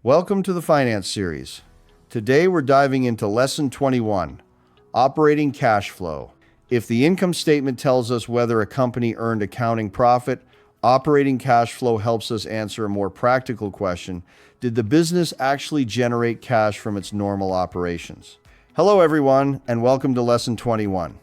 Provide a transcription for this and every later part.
Welcome to the Finance Series. Today we're diving into Lesson 21, Operating Cash Flow. If the income statement tells us whether a company earned accounting profit, operating cash flow helps us answer a more practical question: did the business actually generate cash from its normal operations? Hello everyone, and welcome to Lesson 21.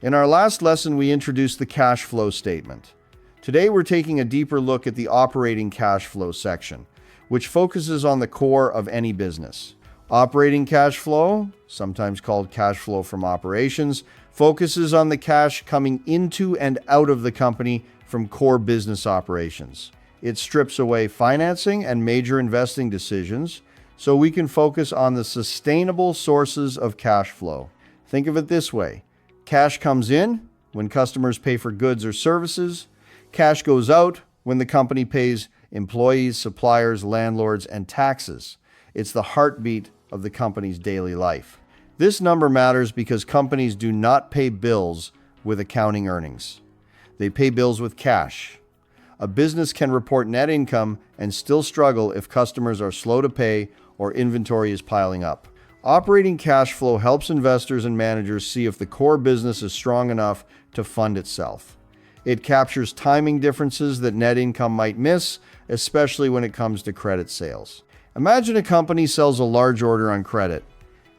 In our last lesson, we introduced the cash flow statement. Today we're taking a deeper look at the operating cash flow section, which focuses on the core of any business. Operating cash flow, sometimes called cash flow from operations, focuses on the cash coming into and out of the company from core business operations. It strips away financing and major investing decisions so we can focus on the sustainable sources of cash flow. Think of it this way: cash comes in when customers pay for goods or services. Cash goes out when the company pays employees, suppliers, landlords, and taxes. It's the heartbeat of the company's daily life. This number matters because companies do not pay bills with accounting earnings. They pay bills with cash. A business can report net income and still struggle if customers are slow to pay or inventory is piling up. Operating cash flow helps investors and managers see if the core business is strong enough to fund itself. It captures timing differences that net income might miss, especially when it comes to credit sales. Imagine a company sells a large order on credit.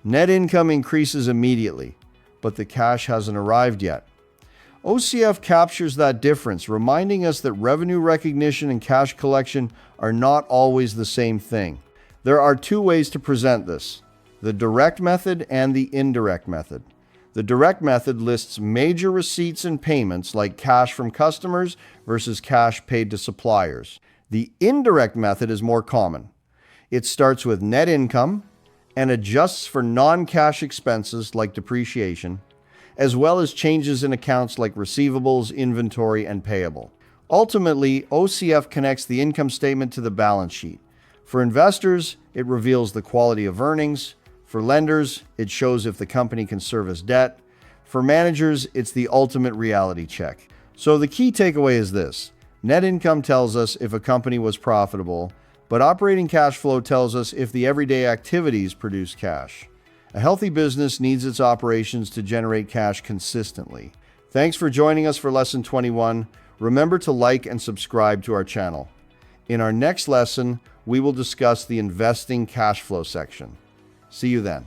Net income increases immediately, but the cash hasn't arrived yet. OCF captures that difference, reminding us that revenue recognition and cash collection are not always the same thing. There are two ways to present this: the direct method and the indirect method. The direct method lists major receipts and payments like cash from customers versus cash paid to suppliers. The indirect method is more common. It starts with net income and adjusts for non-cash expenses like depreciation, as well as changes in accounts like receivables, inventory, and payable. Ultimately, OCF connects the income statement to the balance sheet. For investors, it reveals the quality of earnings. For lenders, it shows if the company can service debt. For managers, it's the ultimate reality check. So the key takeaway is this: net income tells us if a company was profitable, but operating cash flow tells us if the everyday activities produce cash. A healthy business needs its operations to generate cash consistently. Thanks for joining us for Lesson 21. Remember to like and subscribe to our channel. In our next lesson, we will discuss the investing cash flow section. See you then.